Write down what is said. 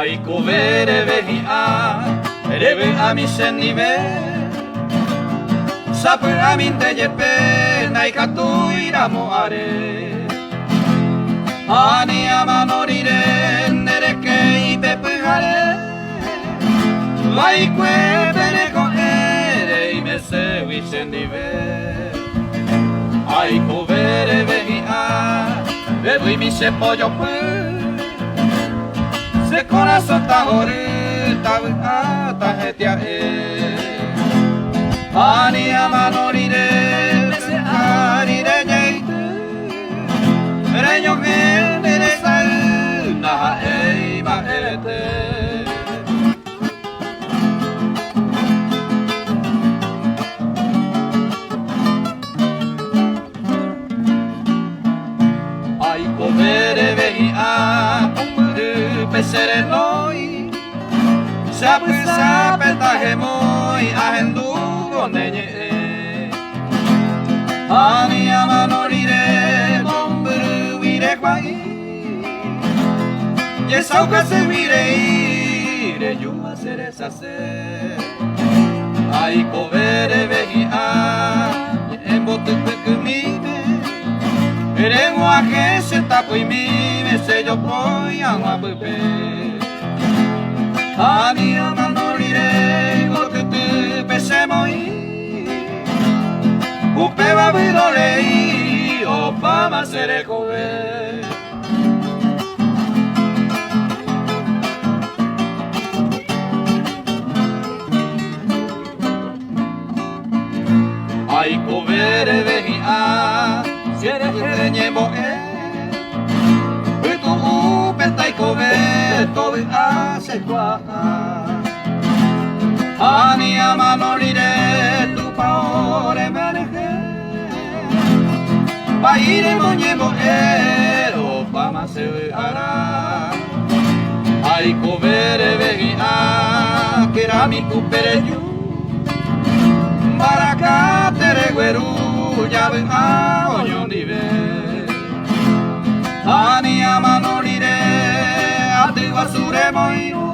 Ai covere vehia, reve amisen nive. Sapu aminte jepe, nai katuira moare. Ani amanorire, nereke ipepugare. Vai quebere con ere, imese wisen nive. Ai covere vehia, reve mise pollo pu. Se corazón ta hori ta ta hetia e ani amanorire se ari de jeite reño gene de sal na e ma ete ai covere vehia serenoi sabe sabe ta hemoi ahendu nenye ani amanorire bombru vire kwai ye sauka se vire ire yuma seresa se ai covere vehia embotu pekumime Eremo a que se tapo y me se yo voy a una bebé. A mi ama moriré, lo que te pesemos y Upe va a virole o pa ma seré joven. Ay, covere vehia. Si eres reñemo tu penta y comer todo hace cuaja ani amanorire tu paore merge pa ire moñemo o pa ma se hará ay covere vegina que era mi cupereño maraca teregueru ya ven a oño nive ani amanorire ati basure moinu